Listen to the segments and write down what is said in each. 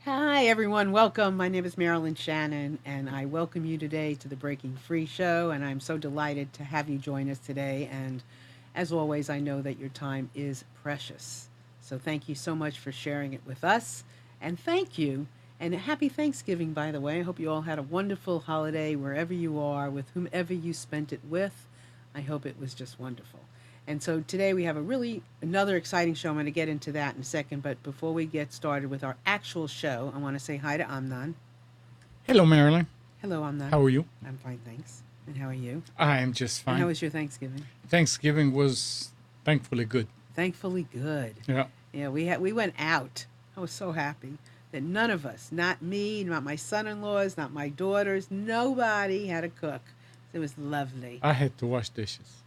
Hi, everyone. Welcome. My name is Marilyn Shannon, and I welcome you today to the Breaking Free Show. And I'm so delighted to have you join us today. And as always, I know that your time is precious. So thank you so much for sharing it with us. And thank you. And happy Thanksgiving, by the way. I hope you all had a wonderful holiday wherever you are, with whomever you spent it with. I hope it was just wonderful. And so today we have a really another exciting show. I'm going to get into that in a second, but before we get started with our actual show, I want to say hi to Amnan. Hello, Marilyn. Hello, Amnan. How are you? I'm fine, thanks. And how are you? I am just And how fine. was your Thanksgiving? Thanksgiving was thankfully good. Thankfully good. Yeah, Yeah, we went out. I was so happy that none of us, not me, not my son-in-laws, not my daughters, nobody had to cook. It was lovely. I had to wash dishes,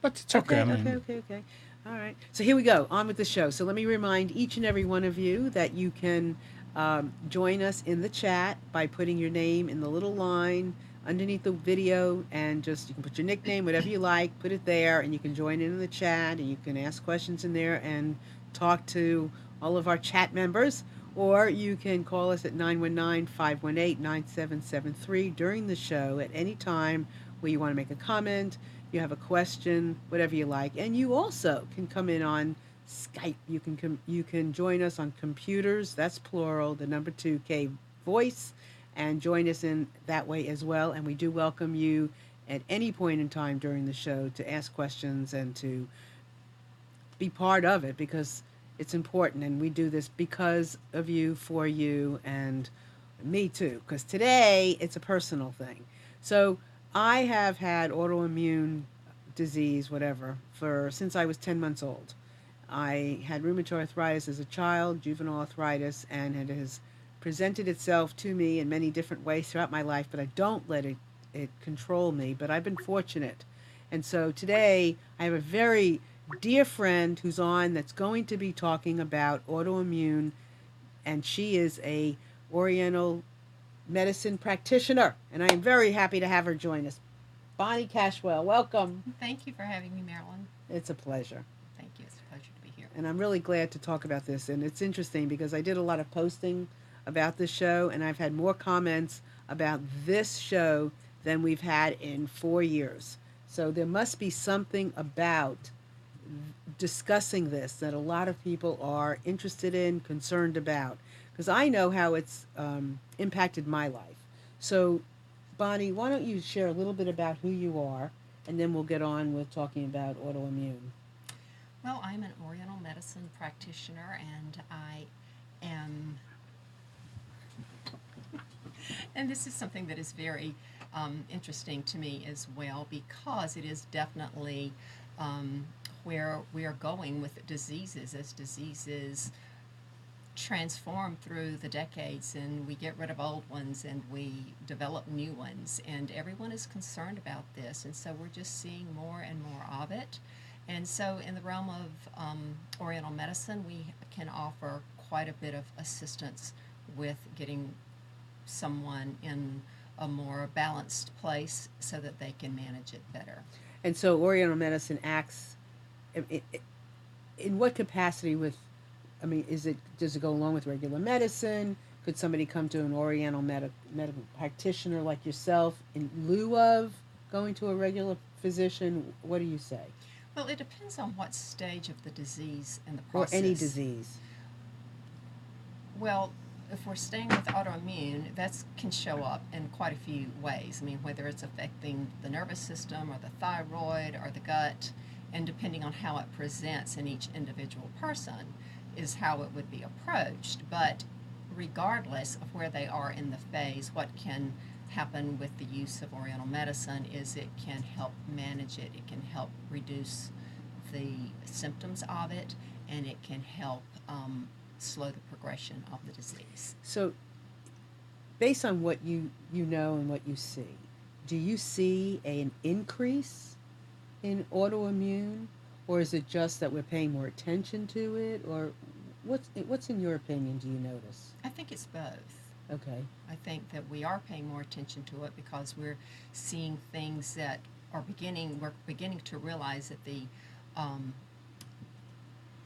but it's okay. I Okay, okay, mean, okay, okay. All right. So here we go. On with the show. So let me remind each and every one of you that you can join us in the chat by putting your name in the little line underneath the video, and just you can put your nickname, whatever you like, put it there, and you can join in the chat, and you can ask questions in there and talk to all of our chat members. Or you can call us at 919-518-9773 during the show at any time where you want to make a comment, you have a question, whatever you like. And you also can come in on Skype. You can join us on computers. That's plural. The number 2K voice, and join us in that way as well. And we do welcome you at any point in time during the show to ask questions and to be part of it, because it's important, and we do this because of you, for you, and me too, because today it's a personal thing. So I have had autoimmune disease, whatever, for since I was 10 months old. I had rheumatoid arthritis as a child, juvenile arthritis, and it has presented itself to me in many different ways throughout my life, but I don't let it control me. But I've been fortunate. And so today I have a very dear friend who's on that's going to be talking about autoimmune, and she is a Oriental medicine practitioner, and I am very happy to have her join us. Bonnie Cashwell, welcome. Thank you for having me, Marilyn. It's a pleasure. Thank you. It's a pleasure to be here. And I'm really glad to talk about this. And it's interesting because I did a lot of posting about this show, and I've had more comments about this show than we've had in 4 years. So there must be something about discussing this that a lot of people are interested in, concerned about, because I know how it's impacted my life. So, Bonnie, why don't you share a little bit about who you are, and then we'll get on with talking about autoimmune. Well, I'm an Oriental medicine practitioner, and I am, and this is something that is very interesting to me as well, because it is definitely um, where we are going with diseases. As diseases transform through the decades, and we get rid of old ones and we develop new ones, and everyone is concerned about this, and so we're just seeing more and more of it. And so in the realm of Oriental medicine, we can offer quite a bit of assistance with getting someone in a more balanced place so that they can manage it better. And so Oriental medicine acts in what capacity with, I mean, does it go along with regular medicine? Could somebody come to an Oriental medical practitioner like yourself in lieu of going to a regular physician? What do you say? Well, it depends on what stage of the disease and the Or any process. disease? Well, if we're staying with autoimmune, that can show up in quite a few ways. I mean, whether it's affecting the nervous system or the thyroid or the gut, and depending on how it presents in each individual person, is how it would be approached. But regardless of where they are in the phase, what can happen with the use of Oriental medicine is it can help manage it, it can help reduce the symptoms of it, and it can help slow the progression of the disease. So, based on what you know and what you see, do you see an increase in autoimmune, or is it just that we're paying more attention to it, or what's in your opinion? Do you notice? I think it's both. Okay. I think that we are paying more attention to it because we're seeing things that we're beginning to realize that um,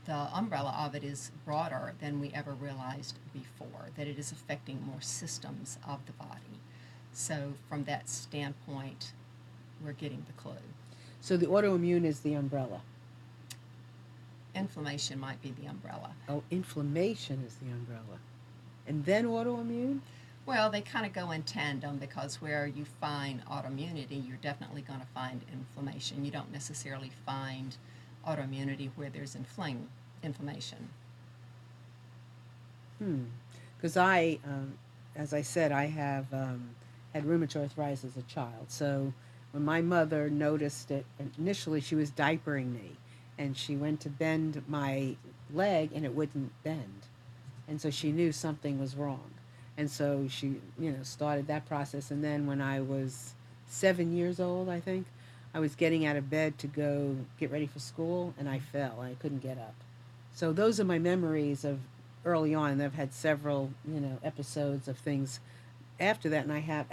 the umbrella of it is broader than we ever realized before, that it is affecting more systems of the body. So, from that standpoint, we're getting the clue. So the autoimmune is the umbrella. Inflammation might be the umbrella. Oh, inflammation is the umbrella. And then autoimmune? Well, they kind of go in tandem because where you find autoimmunity, you're definitely going to find inflammation. You don't necessarily find autoimmunity where there's inflammation. Because as I said, I have had rheumatoid arthritis as a child. So when my mother noticed it, initially she was diapering me, and she went to bend my leg, and it wouldn't bend, and so she knew something was wrong, and so she, started that process. And then when I was 7 years old, I think, I was getting out of bed to go get ready for school, and I fell. I couldn't get up. So those are my memories of early on. I've had several, episodes of things after that, and I have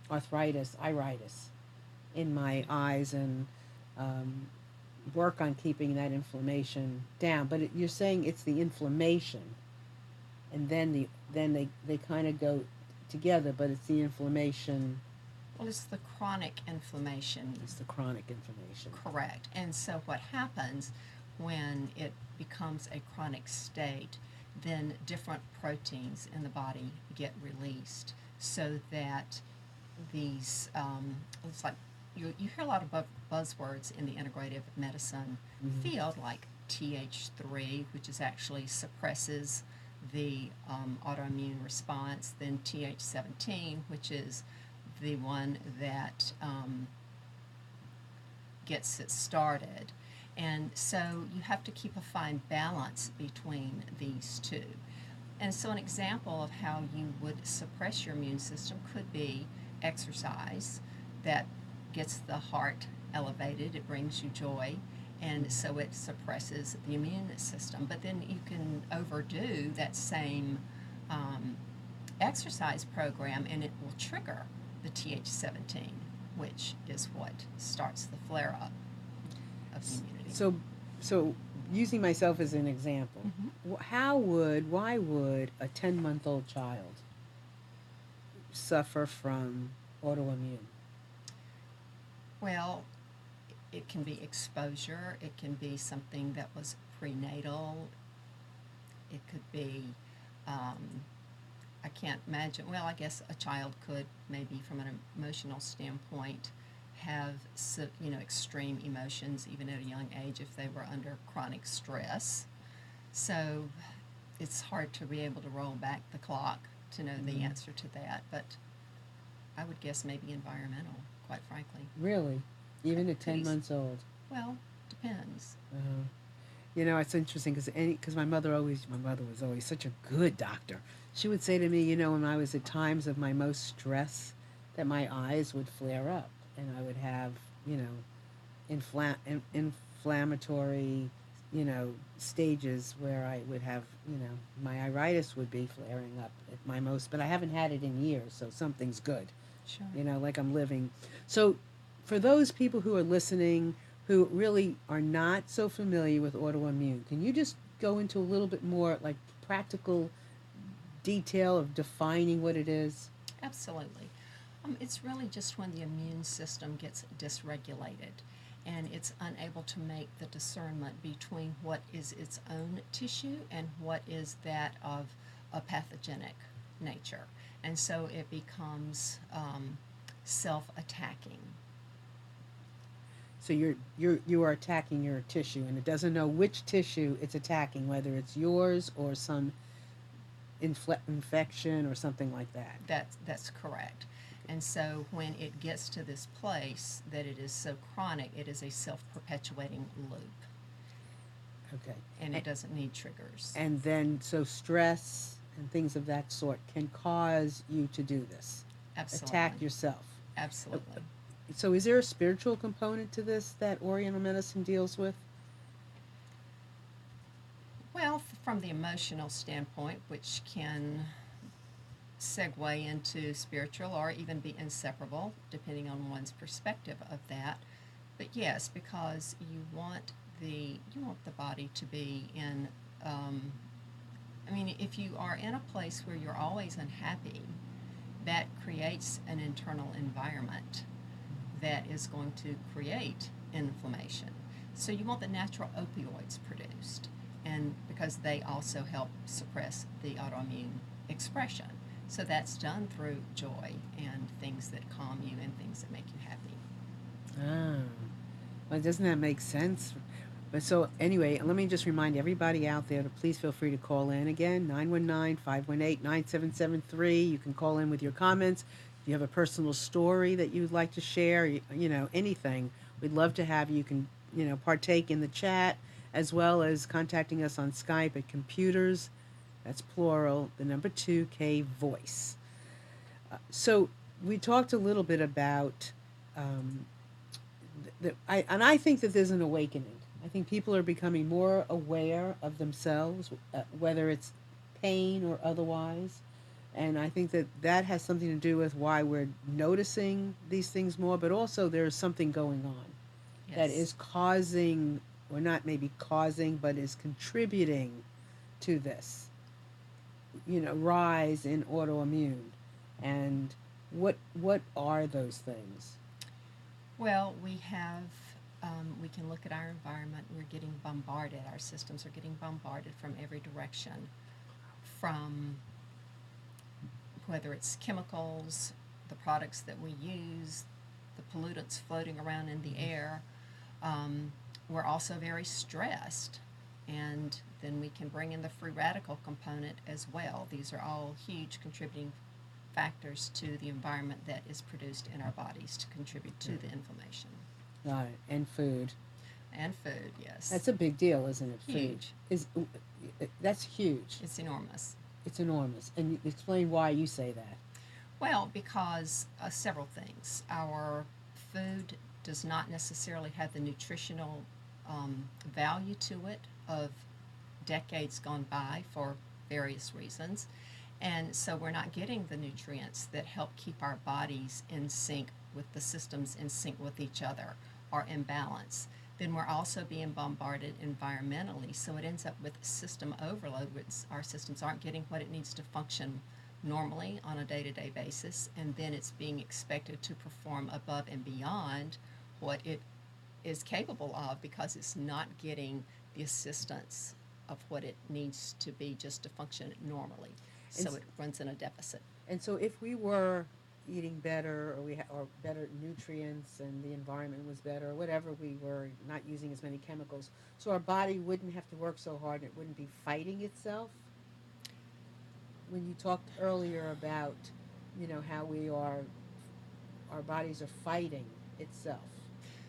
arthritis, iritis, in my eyes, and um, work on keeping that inflammation down. But you're saying it's the inflammation, and then they kind of go together, but it's the inflammation. Well, it's the chronic inflammation. It's the chronic inflammation. Correct. And so, what happens when it becomes a chronic state, then different proteins in the body get released so that it's like you hear a lot of buzzwords in the integrative medicine field, like TH3, which is actually suppresses the autoimmune response, then TH17, which is the one that gets it started. And so you have to keep a fine balance between these two. And so, an example of how you would suppress your immune system could be exercise that gets the heart elevated, it brings you joy, and so it suppresses the immune system. But then you can overdo that same exercise program, and it will trigger the TH17, which is what starts the flare up of immunity. So using myself as an example, why would a 10-month-old child suffer from autoimmune? Well, it can be exposure, it can be something that was prenatal, it could be, I can't imagine, well, I guess a child could maybe from an emotional standpoint have extreme emotions even at a young age if they were under chronic stress. So it's hard to be able to roll back the clock to know the answer to that, but I would guess maybe environmental, quite frankly. Really? Even at 10 Pretty months old? Well, depends. It's interesting because my mother was always such a good doctor. She would say to me, when I was at times of my most stress, that my eyes would flare up, and I would have, inflammatory, stages where I would have, my iritis would be flaring up at my most. But I haven't had it in years, so something's good. Sure. Like I'm living. So, for those people who are listening who really are not so familiar with autoimmune, can you just go into a little bit more like practical detail of defining what it is? Absolutely. It's really just when the immune system gets dysregulated and it's unable to make the discernment between what is its own tissue and what is that of a pathogenic nature. And so it becomes self-attacking. So you are attacking your tissue, and it doesn't know which tissue it's attacking, whether it's yours or some infection or something like that. That's correct. And so when it gets to this place that it is so chronic, it is a self-perpetuating loop. Okay. And it doesn't need triggers. And then, so stress and things of that sort can cause you to do this. Absolutely. Attack yourself. Absolutely. So is there a spiritual component to this that Oriental medicine deals with? Well, from the emotional standpoint, which can segue into spiritual or even be inseparable, depending on one's perspective of that. But yes, because you want the body to be in. Um, I mean, if you are in a place where you're always unhappy, that creates an internal environment that is going to create inflammation. So you want the natural opioids produced, and because they also help suppress the autoimmune expression. So that's done through joy and things that calm you and things that make you happy. Ah, well, doesn't that make sense? But so anyway, let me just remind everybody out there to please feel free to call in again, 919-518-9773. You can call in with your comments. If you have a personal story that you'd like to share, anything, we'd love to have you. You can, partake in the chat as well as contacting us on Skype at computers, that's plural, the number 2K voice. So we talked a little bit about um, and I think that there's an awakening. I think people are becoming more aware of themselves, whether it's pain or otherwise. And I think that that has something to do with why we're noticing these things more, but also there's something going on that Yes. is causing, or not maybe causing, but is contributing to this, rise in autoimmune. And what are those things? Well, we can look at our environment. We're getting bombarded. Our systems are getting bombarded from every direction, from whether it's chemicals, the products that we use, the pollutants floating around in the air. Um, we're also very stressed, and then we can bring in the free radical component as well. These are all huge contributing factors to the environment that is produced in our bodies to contribute to the inflammation. Right, and food. And food, yes. That's a big deal, isn't it? Food Huge. is that's huge. It's enormous. It's enormous. And explain why you say that. Well, because several things. Our food does not necessarily have the nutritional value to it of decades gone by for various reasons. And so we're not getting the nutrients that help keep our bodies in sync with the systems, in sync with each other, or in balance. Then we're also being bombarded environmentally, so it ends up with system overload, which our systems aren't getting what it needs to function normally on a day-to-day basis, and then it's being expected to perform above and beyond what it is capable of because it's not getting the assistance of what it needs to be just to function normally. So And it runs in a deficit. And so if we were eating better, or better nutrients, and the environment was better, or whatever, we were not using as many chemicals, so our body wouldn't have to work so hard and it wouldn't be fighting itself. When you talked earlier about, how our bodies are fighting itself,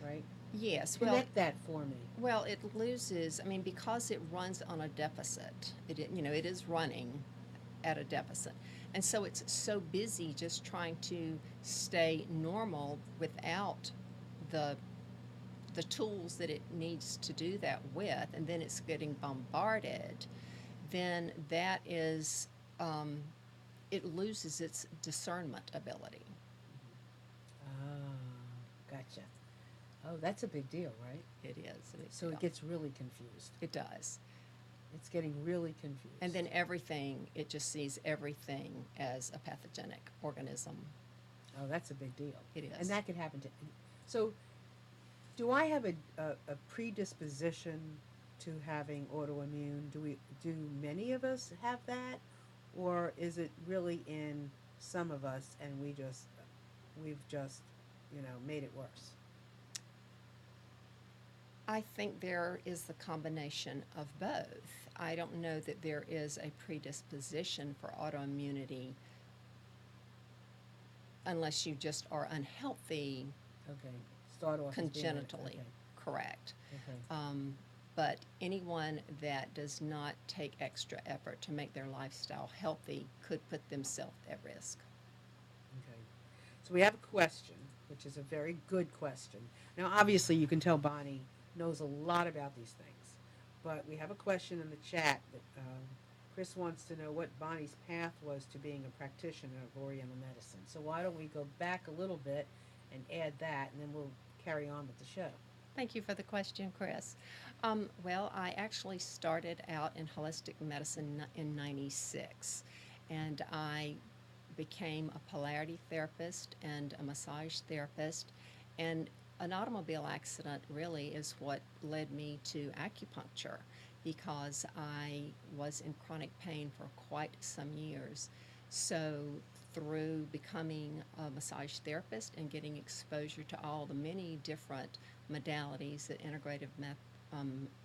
right? Yes, Connect that for me. well, it loses. I mean, because it runs on a deficit. It is running at a deficit, and so it's so busy just trying to stay normal without the the tools that it needs to do that with, and then it's getting bombarded. Then that is it loses its discernment ability. Ah, gotcha. Oh, that's a big deal, right? It is. So it gets really confused. It does. It's getting really confused. And then everything, it just sees everything as a pathogenic organism. Oh, that's a big deal. It is. And that could happen to. So, do I have a predisposition to having autoimmune? Do many of us have that, or is it really in some of us, and we've just made it worse? I think there is the combination of both. I don't know that there is a predisposition for autoimmunity unless you just are unhealthy Okay, start off as being congenitally, correct. Okay. But anyone that does not take extra effort to make their lifestyle healthy could put themselves at risk. Okay. So we have a question, which is a very good question. Now, obviously, you can tell Bonnie knows a lot about these things, but we have a question in the chat that Chris wants to know what Bonnie's path was to being a practitioner of Oriental medicine. So why don't we go back a little bit and add that, and then we'll carry on with the show. Thank you for the question, Chris. Well, I actually started out in holistic medicine in '96, and I became a polarity therapist and a massage therapist. And an automobile accident really is what led me to acupuncture because I was in chronic pain for quite some years. So, through becoming a massage therapist and getting exposure to all the many different modalities that integrative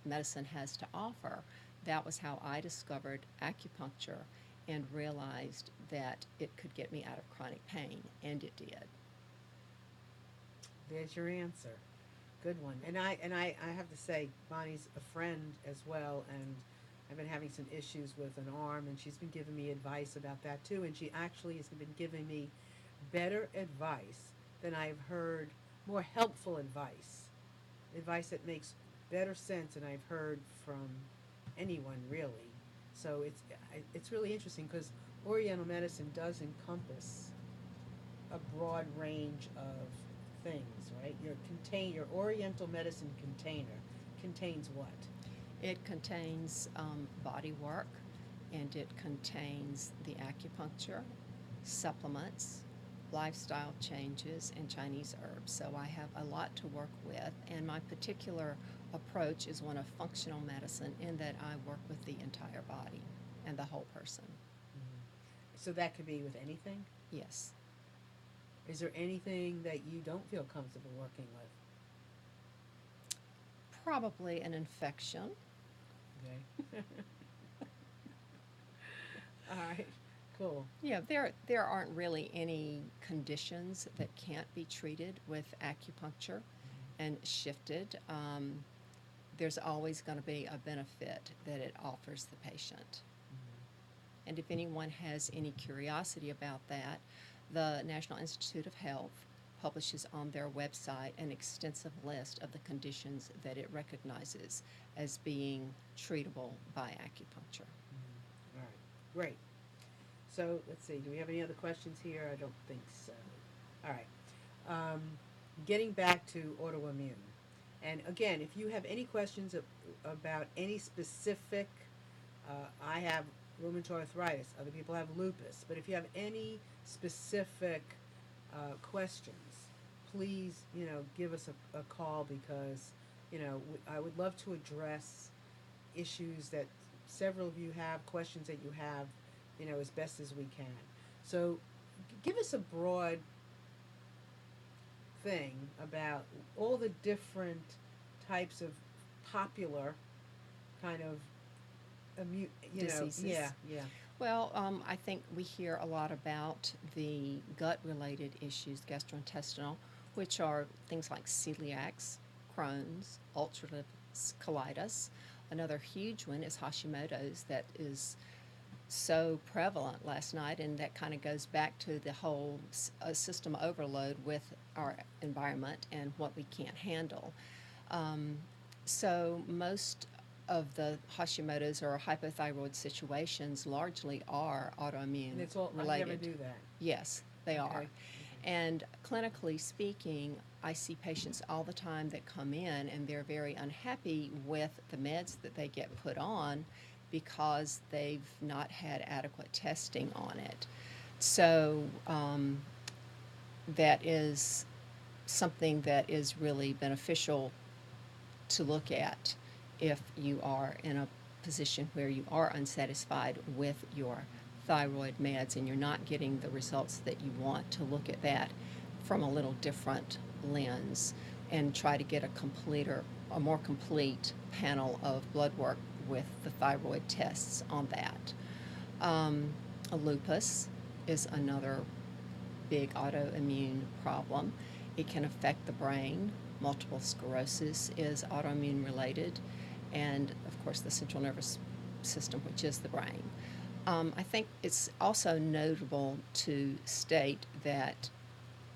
medicine has to offer, that was how I discovered acupuncture and realized that it could get me out of chronic pain, and it did. There's your answer. Good one. I have to say, Bonnie's a friend as well, and I've been having some issues with an arm, and she's been giving me advice about that too. And she actually has been giving me better advice than I've heard, more helpful advice, advice that makes better sense than I've heard from anyone really. So it's really interesting because Oriental medicine does encompass a broad range of things, right? Your Oriental medicine container contains what? It contains body work, and it contains the acupuncture, supplements, lifestyle changes, and Chinese herbs. So I have a lot to work with, and my particular approach is one of functional medicine in that I work with the entire body and the whole person. So that could be with anything. Yes. Is there anything that you don't feel comfortable working with? Probably an infection. Okay. All right. Cool. Yeah, there aren't really any conditions that can't be treated with acupuncture and shifted. There's always going to be a benefit that it offers the patient. And if anyone has any curiosity about that, the National Institute of Health publishes on their website an extensive list of the conditions that it recognizes as being treatable by acupuncture. All right. Great. So let's see. Do we have any other questions here? I don't think so. All right. Um, Getting back to autoimmune, and again, if you have any questions about any specific, I have rheumatoid arthritis. Other people have lupus. But if you have any specific questions, please, give us a call because, I would love to address issues that several of you have, questions that you have, as best as we can. So, give us a broad thing about all the different types of popular kind of Diseases. yeah. Well, I think we hear a lot about the gut-related issues, gastrointestinal, which are things like celiacs, Crohn's, ulcerative colitis. Another huge one is Hashimoto's that is so prevalent last night, and that kind of goes back to the whole system overload with our environment and what we can't handle. So most of the Hashimoto's or hypothyroid situations largely are autoimmune And it's all related. I never knew that. Yes, they are. Okay. And clinically speaking, I see patients all the time that come in and they're very unhappy with the meds that they get put on because they've not had adequate testing on it. So that is something that is really beneficial to look at if you are in a position where you are unsatisfied with your thyroid meds and you're not getting the results that you want, to look at that from a little different lens and try to get a more complete panel of blood work with the thyroid tests on that. A lupus is another big autoimmune problem. It can affect the brain. Multiple sclerosis is autoimmune related, and of course the central nervous system, which is the brain. I think it's also notable to state that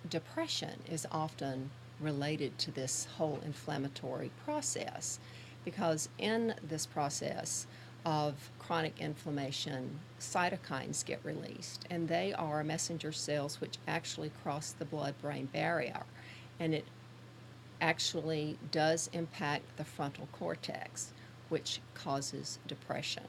depression is often related to this whole inflammatory process because in this process of chronic inflammation, cytokines get released, and they are messenger cells which actually cross the blood-brain barrier, and it actually does impact the frontal cortex, which causes depression.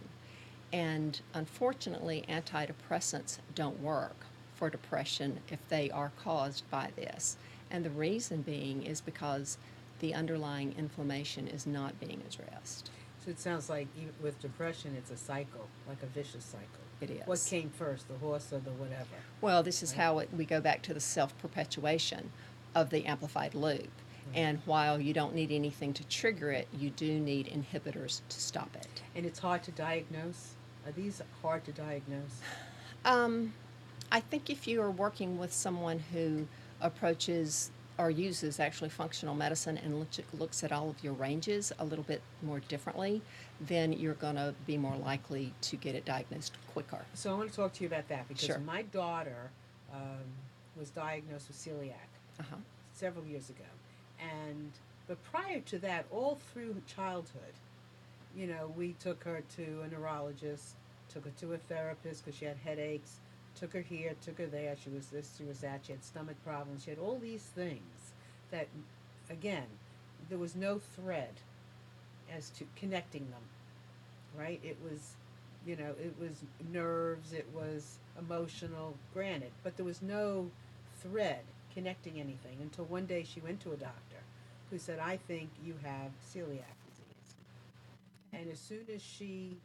And unfortunately, antidepressants don't work for depression if they are caused by this. And the reason being is because the underlying inflammation is not being addressed. So it sounds like even with depression, it's a cycle, like a vicious cycle. It is. What came first, the horse or the whatever? Well, this is Right. how we go back to the self perpetuation of the amplified loop. And while you don't need anything to trigger it, you do need inhibitors to stop it. And it's hard to diagnose. Are these hard to diagnose? Um, I think if you are working with someone who approaches or uses actually functional medicine and looks at all of your ranges a little bit more differently, then you're going to be more likely to get it diagnosed quicker. So I want to talk to you about that because Sure. my daughter was diagnosed with celiac Uh-huh. several years ago, and but prior to that, all through childhood, you know, we took her to a neurologist, took her to a therapist because she had headaches, took her here, took her there. She was this, she was that. She had stomach problems. She had all these things that, again, there was no thread as to connecting them, right? It was, you know, it was nerves, it was emotional, granted, but there was no thread connecting anything until one day she went to a doctor who said, I think you have celiac disease. And as soon as she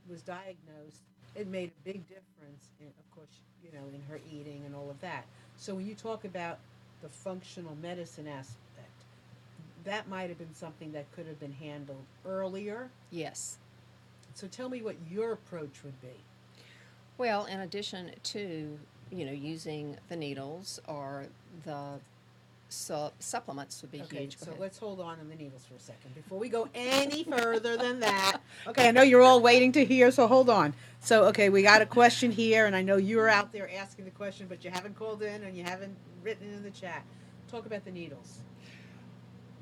was diagnosed, it made a big difference in, of course, you know, in her eating and all of that. So when you talk about the functional medicine aspect, that might have been something that could have been handled earlier. Yes. So tell me what your approach would be. Well, in addition to, using the needles or the supplements would be Okay, huge. Go so ahead. let's hold on the needles for a second before we go any further than that. Okay, I know you're all waiting to hear, so hold on. So, okay, we got a question here, and I know you're out there asking the question, but you haven't called in and you haven't written it in the chat. Talk about the needles.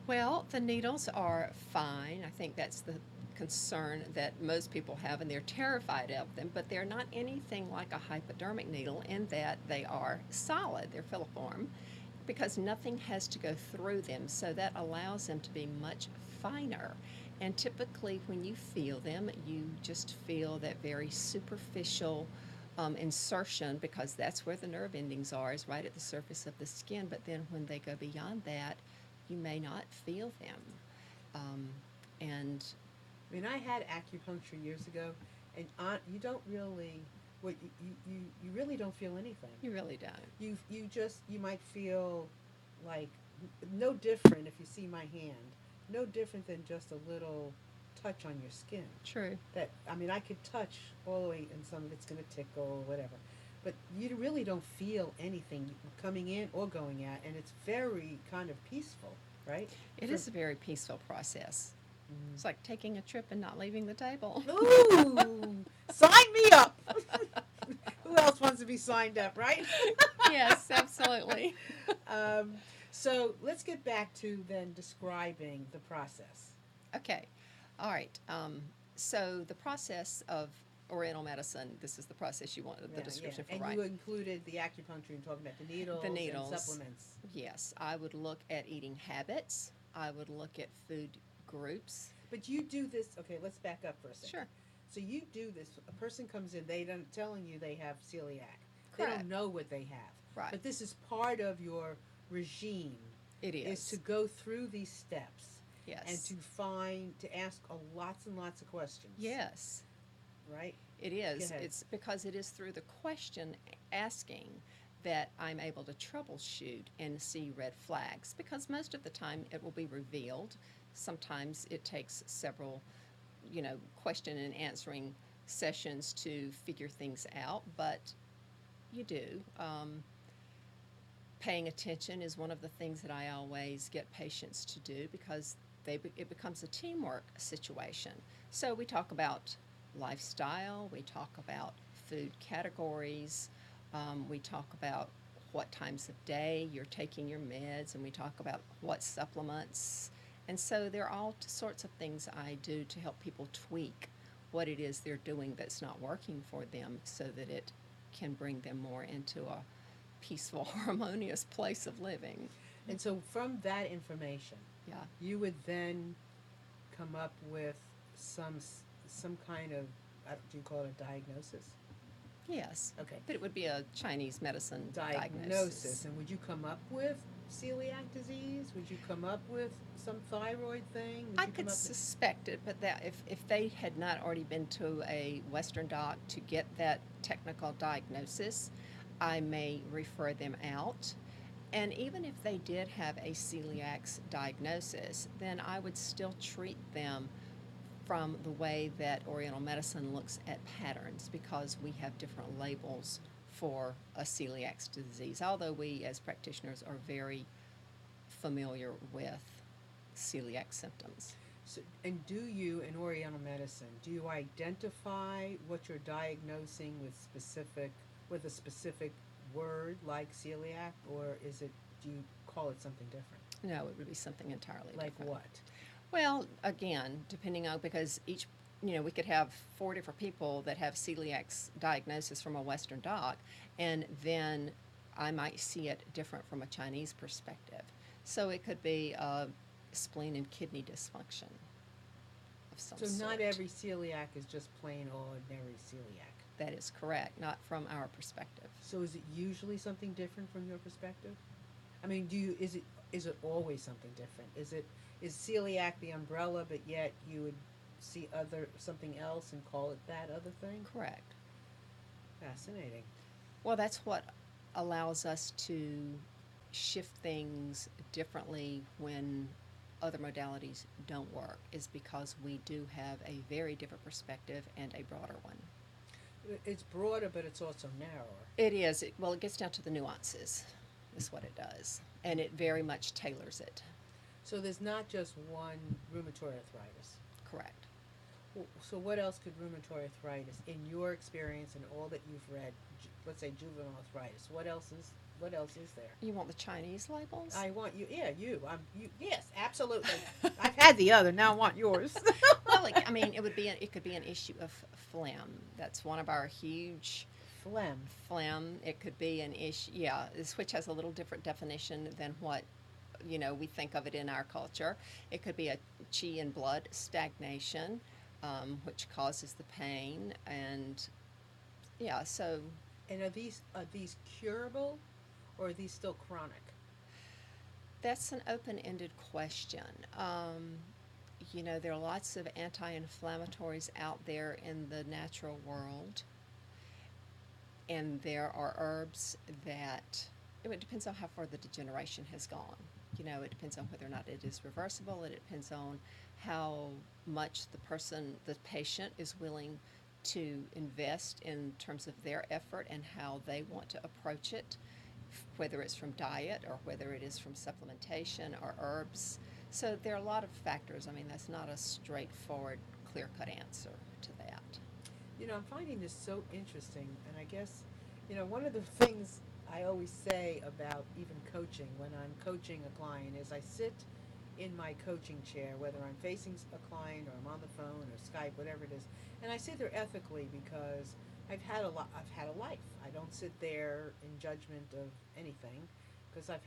Well, the needles are fine. I think that's the concern that most people have, and they're terrified of them, but they're not anything like a hypodermic needle in that they are solid, they're filiform, because nothing has to go through them, so that allows them to be much finer. And typically, when you feel them, you just feel that very superficial insertion, because that's where the nerve endings are, is right at the surface of the skin. But then when they go beyond that, you may not feel them. And I mean, I had acupuncture years ago, and you don't really, what you really don't feel anything. you really don't. You just you might feel like no different if you see my hand, no different than just a little touch on your skin. True. That I mean, I could touch all the way, and some of it's going to tickle or whatever, but you really don't feel anything coming in or going out, and it's very kind of peaceful, right? It is a very peaceful process. It's like taking a trip and not leaving the table. Ooh, sign me up. Who else wants to be signed up, right? Yes, absolutely. um, so let's get back to then describing the process. Okay. All right. So the process of Oriental medicine, this is the process you want the description for, And right? you included the acupuncture and talking about the needles, The needles. and supplements. Yes, I would look at eating habits. I would look at food groups. But you do this. Okay, let's back up for a second. Sure. So you do this. A person comes in. They don't telling you they have celiac. They Correct. don't know what they have. Right. But this is part of your regime. It is. To go through these steps. Yes. And to ask lots and lots of questions. Yes. Right. It is. Go ahead. It's because it is through the question asking that I'm able to troubleshoot and see red flags, because most of the time it will be revealed. Sometimes it takes several, question and answering sessions to figure things out, but you do. Paying attention is one of the things that I always get patients to do, because it becomes a teamwork situation. So we talk about lifestyle, we talk about food categories, we talk about what times of day you're taking your meds, and we talk about what supplements. And so there are all sorts of things I do to help people tweak what it is they're doing that's not working for them, so that it can bring them more into a peaceful, harmonious place of living. And so from that information, Yeah. you would then come up with some kind of, do you call it a diagnosis? Yes. Okay, But it would be a Chinese medicine diagnosis. diagnosis. And would you come up with celiac disease? Would you come up with some thyroid thing? Would I you come could up with, suspect it, but that if they had not already been to a Western doc to get that technical diagnosis, I may refer them out. And even if they did have a celiac diagnosis, then I would still treat them from the way that Oriental medicine looks at patterns because we have different labels for a celiac disease, although we as practitioners are very familiar with celiac symptoms. so, and do you, in Oriental medicine, do you identify what you're diagnosing with a specific word like celiac, or do you call it something different? No, it would be something entirely Like different. what? Well, again, depending on because each, we could have four different people that have celiac diagnosis from a Western doc, and then I might see it different from a Chinese perspective. So it could be spleen and kidney dysfunction of some So sort. not every celiac is just plain ordinary celiac. That is correct, not from our perspective. So is it usually something different from your perspective? I mean, is it always something different? Is celiac the umbrella, but yet you would see other something else and call it that other thing? Correct. Fascinating. Well, that's what allows us to shift things differently when other modalities don't work, is because we do have a very different perspective and a broader one. It's broader, but it's also narrower. It is. Well, it gets down to the nuances, is what it does. And it very much tailors it. So there's not just one rheumatoid arthritis. Correct. So what else could rheumatoid arthritis, in your experience and all that you've read, let's say juvenile arthritis, what else is there? You want the Chinese labels? I want you, yeah, yes, absolutely. I've had the other, now I want yours. Well, it could be an issue of phlegm. That's one of our huge Phlegm. phlegm. It could be an issue, yeah, which has a little different definition than what we think of it in our culture. It could be a chi and blood stagnation, which causes the pain, and yeah, so And are these curable, or are these still chronic? that's an open-ended question. There are lots of anti-inflammatories out there in the natural world, and there are herbs that it depends on how far the degeneration has gone. It depends on whether or not it is reversible. It depends on how much the patient is willing to invest in terms of their effort and how they want to approach it, whether it's from diet or whether it is from supplementation or herbs. So there are a lot of factors. I mean, that's not a straightforward, clear-cut answer to that. I'm finding this so interesting, and I guess, one of the things I always say about even coaching when I'm coaching a client is I sit in my coaching chair, whether I'm facing a client or I'm on the phone or Skype, whatever it is, and I sit there ethically because I've had a life. I don't sit there in judgment of anything because I've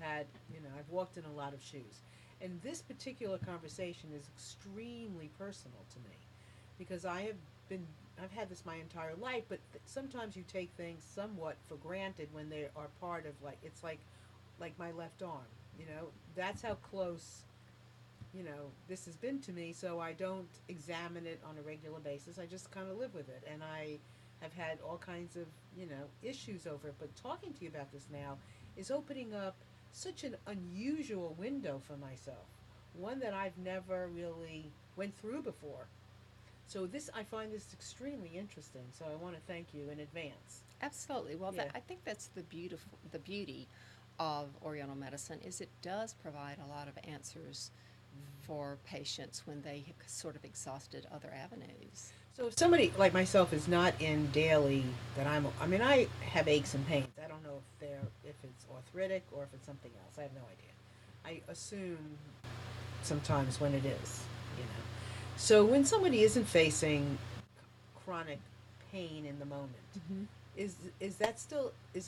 walked in a lot of shoes. And this particular conversation is extremely personal to me because I've had this my entire life, but sometimes you take things somewhat for granted when they are part of, it's like my left arm, that's how close, this has been to me, so I don't examine it on a regular basis. I just kind of live with it, and I have had all kinds of, issues over it, but talking to you about this now is opening up such an unusual window for myself, one that I've never really went through before. So I find this extremely interesting. So I want to thank you in advance. Absolutely. Well, Yeah. I think that's the beauty of Oriental medicine is it does provide a lot of answers for patients when they have sort of exhausted other avenues. So if somebody like myself is not in daily, I have aches and pains. I don't know if it's arthritic or if it's something else. I have no idea. I assume sometimes when it is. So when somebody isn't facing chronic pain in the moment, Mm-hmm. is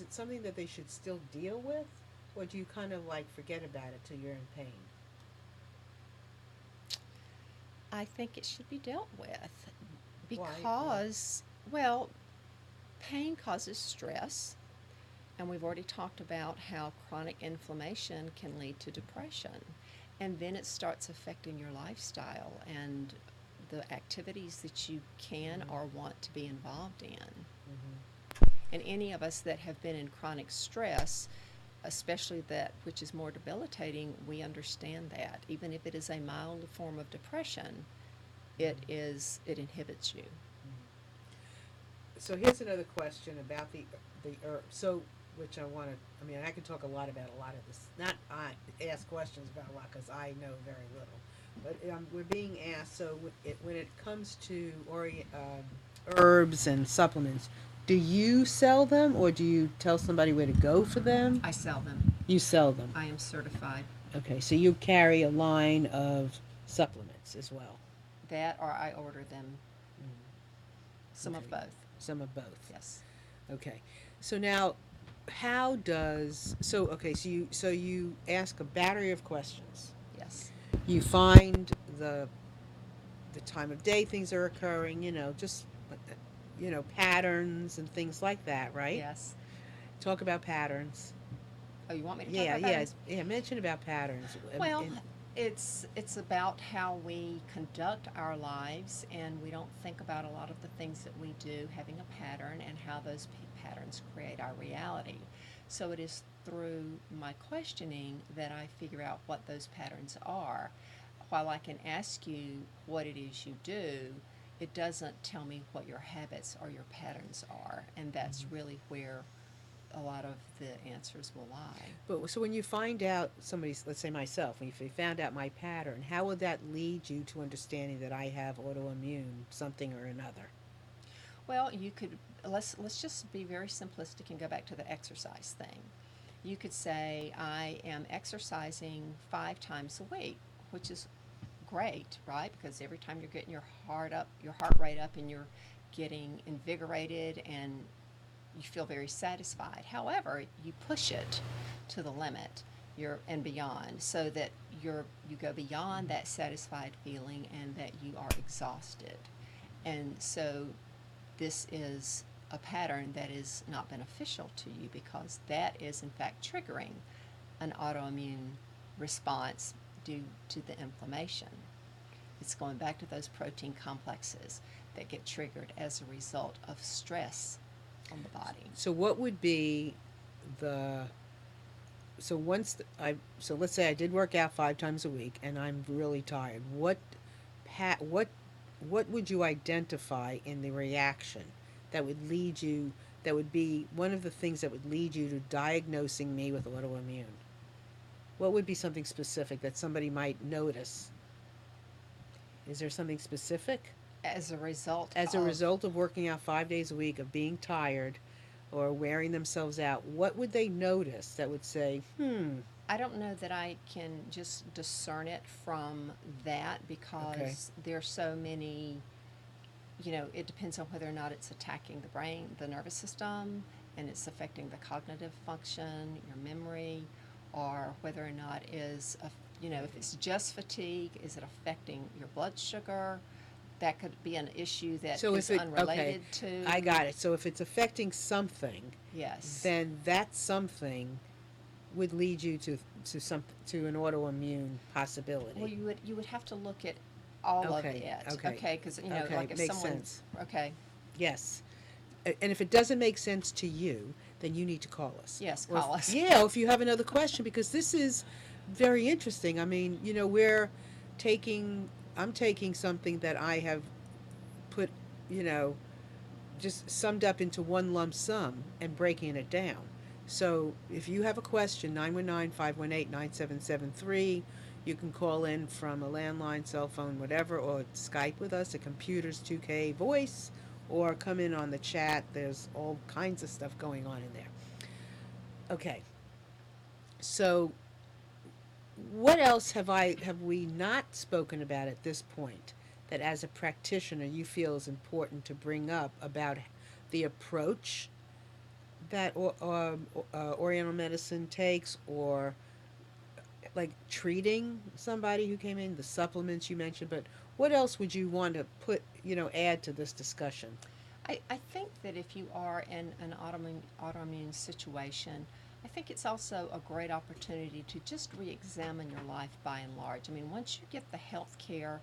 it something that they should still deal with? Or do you kind of like forget about it till you're in pain? I think it should be dealt with Why? because, well, pain causes stress, and we've already talked about how chronic inflammation can lead to depression. And then it starts affecting your lifestyle and the activities that you can or want to be involved in. Mm-hmm. And any of us that have been in chronic stress, especially that which is more debilitating, we understand that. Even if it is a mild form of depression, it inhibits you. So here's another question about the herb. So, which I want to. I mean, I can talk a lot about a lot of this. Not I ask questions about a lot because I know very little. But we're being asked. So when it comes to herbs and supplements, do you sell them or do you tell somebody where to go for them? I sell them. You sell them. I am certified. Okay, so you carry a line of supplements as well. That or I order them. Some Okay. of both. Some of both. Yes. Okay. So now how does so you ask a battery of questions. Yes. You find the time of day things are occurring, just patterns and things like that, right? Yes. Talk about patterns. Oh, you want me to talk Yeah, about yeah, patterns? yeah. Mention about patterns. Well, it's about how we conduct our lives, and we don't think about a lot of the things that we do having a pattern and how those patterns create our reality. So it is through my questioning that I figure out what those patterns are. While I can ask you what it is you do, it doesn't tell me what your habits or your patterns are, and that's really where a lot of the answers will lie. But so when you find out somebody's, let's say myself, when you found out my pattern, how would that lead you to understanding that I have autoimmune something or another? Well, you could let's just be very simplistic and go back to the exercise thing. You could say I am exercising 5 times a week, which is great, right? Because every time you're getting your heart rate up, and you're getting invigorated and you feel very satisfied. However, you push it to the limit, and beyond, so that you go beyond that satisfied feeling and that you are exhausted. And so this is a pattern that is not beneficial to you, because that is in fact triggering an autoimmune response due to the inflammation. It's going back to those protein complexes that get triggered as a result of stress on the body. So what would be the so once so let's say I did work out 5 times a week and I'm really tired. Pa, what would you identify in the reaction that would lead you that would be one of the things that would lead you to diagnosing me with autoimmune? What would be something specific that somebody might notice? Is there something specific? As a result As a of, result of working out 5 days a week, of being tired or wearing themselves out, what would they notice that would say, I don't know that I can just discern it from that, okay, because there's so many, it depends on whether or not it's attacking the brain, the nervous system, and it's affecting the cognitive function, your memory, or whether or not if it's just fatigue, is it affecting your blood sugar? That could be an issue that so is if it, okay, unrelated to. I got it. So if it's affecting something, Yes. then that something would lead you to an autoimmune possibility. Well, you would have to look at all of Okay, it. okay, Okay, because okay, like if makes someone. sense. Okay. Yes. And if it doesn't make sense to you, then you need to call us. Yes, Or if- call us. Yeah, or if you have another question, because this is very interesting. I mean, we're taking, I'm taking something that I have put, you know, just summed up into one lump sum and breaking it down. So if you have a question, 919-518-9773. You can call in from a landline, cell phone, whatever, or Skype with us at Computers 2K Voice, or come in on the chat. There's all kinds of stuff going on in there. Okay, so what else have we not spoken about at this point that as a practitioner you feel is important to bring up about the approach that Oriental medicine takes, or like treating somebody who came in, the supplements you mentioned, but what else would you want to put, add to this discussion? I think that if you are in an autoimmune situation, I think it's also a great opportunity to just re examine your life by and large. I mean, once you get the health care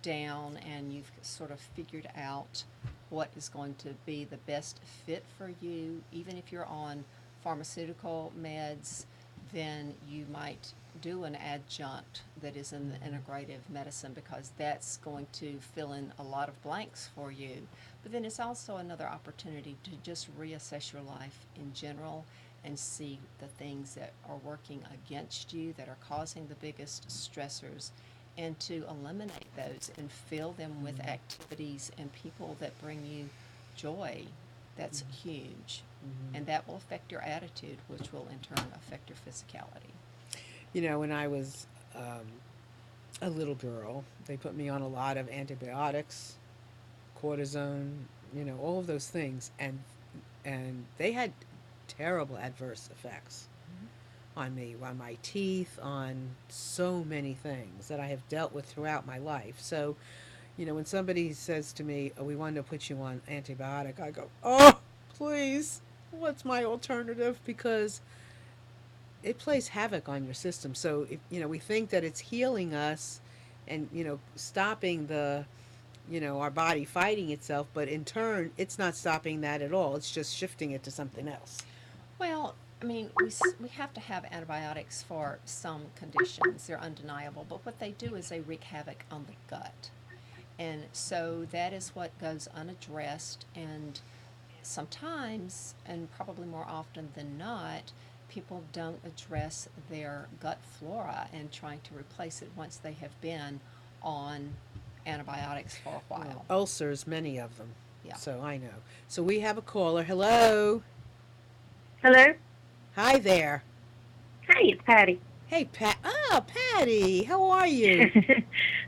down and you've sort of figured out what is going to be the best fit for you, even if you're on pharmaceutical meds, then you might do an adjunct that is in the integrative medicine because that's going to fill in a lot of blanks for you. But then it's also another opportunity to just reassess your life in general and see the things that are working against you that are causing the biggest stressors and to eliminate those and fill them with activities and people that bring you joy. That's huge. Mm-hmm. And that will affect your attitude, which will in turn affect your physicality. When I was a little girl, they put me on a lot of antibiotics, cortisone, all of those things, and they had terrible adverse effects on me, on my teeth, on so many things that I have dealt with throughout my life. So, when somebody says to me, "Oh, we want to put you on antibiotic," I go, "Oh, please, what's my alternative?" Because it plays havoc on your system. So, if we think that it's healing us, and stopping our body fighting itself, but in turn, it's not stopping that at all. It's just shifting it to something else. Well, I mean, we have to have antibiotics for some conditions. They're undeniable. But what they do is they wreak havoc on the gut. And so that is what goes unaddressed. And sometimes, and probably more often than not, people don't address their gut flora and trying to replace it once they have been on antibiotics for a Well, while. ulcers, many of them. Yeah. So I know. So we have a caller. Hello. Hello? Hi there. Hey, it's Patty. Hey, Pat. Ah, Patty. How are you?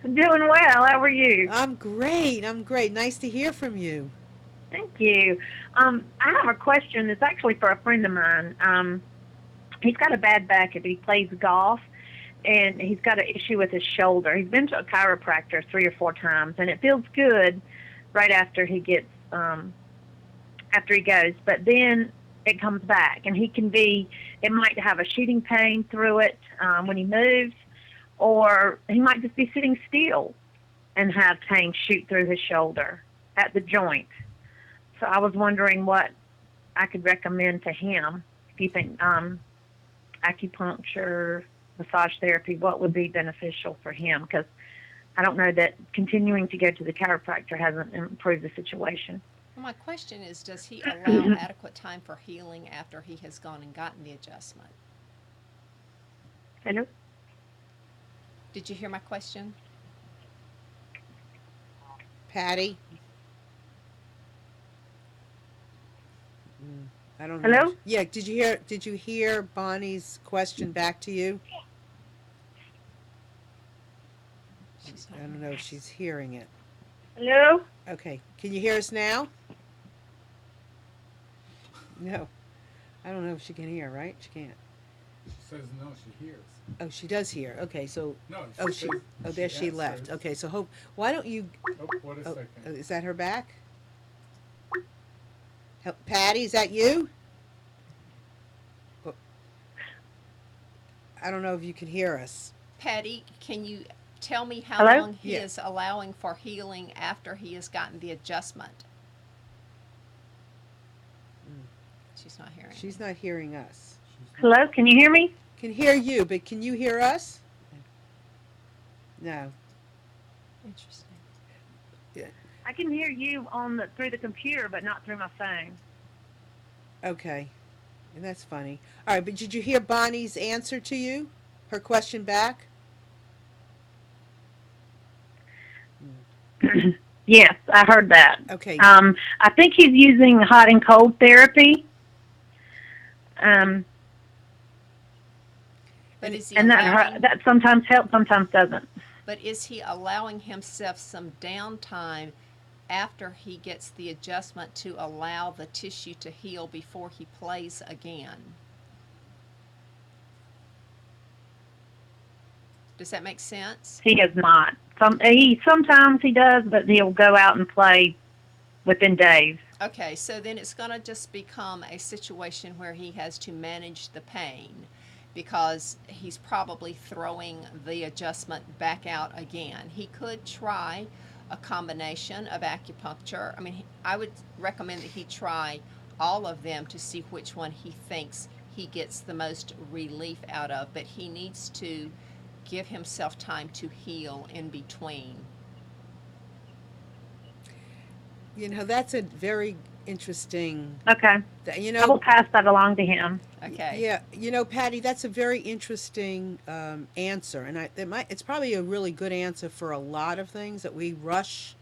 I'm doing well. How are you? I'm great. I'm great. Nice to hear from you. Thank you. I have a question. It's actually for a friend of mine. He's got a bad back if he plays golf, and he's got an issue with his shoulder. He's been to a chiropractor 3 or 4 times, and it feels good right after after he goes, but then it comes back, and it might have a shooting pain through it when he moves, or he might just be sitting still and have pain shoot through his shoulder at the joint. So I was wondering what I could recommend to him. If you think acupuncture, massage therapy, what would be beneficial for him? Because I don't know that continuing to go to the chiropractor hasn't improved the situation. Well, my question is, does he allow adequate time for healing after he has gone and gotten the adjustment? Hello? Did you hear my question? Patty. Mm, I don't know. Hello? Yeah. Did you hear Bonnie's question back to you? She's I not don't know hearing if us. she's hearing it. Hello? Okay. Can you hear us now? No. I don't know if she can hear. Right? She can't. She says no, she hears. Oh, she does hear. Okay. So. No, Oh, she says Oh, there she left. answers. Okay. So hope. Why don't you? Oh, what a Oh, second. is that her back? Patty, is that you? Oh, I don't know if you can hear us. Patty, can you tell me how Hello? long he Yeah. is allowing for healing after he has gotten the adjustment? Mm. She's not hearing me. She's not hearing us. She's not. Hello? Can you hear me? Can hear you, but can you hear us? No. Interesting. Yeah. I can hear you through the computer, but not through my phone. Okay. And that's funny. All right, but did you hear Bonnie's answer to you? Her question back? Yes, I heard that. Okay. I think he's using hot and cold therapy, um, But And is he and allowing that sometimes helps, sometimes doesn't. but is he allowing himself some downtime after he gets the adjustment to allow the tissue to heal before he plays again. Does that make sense? He does not. Sometimes he does, but he'll go out and play within days. Okay, so then it's going to just become a situation where he has to manage the pain because he's probably throwing the adjustment back out again. He could try a combination of acupuncture. I mean, I would recommend that he try all of them to see which one he thinks he gets the most relief out of, but he needs to give himself time to heal in between. That's a very interesting. Okay. You I will know, pass that along to him. Okay. yeah, Patty, that's a very interesting answer, and it's probably a really good answer for a lot of things that we rush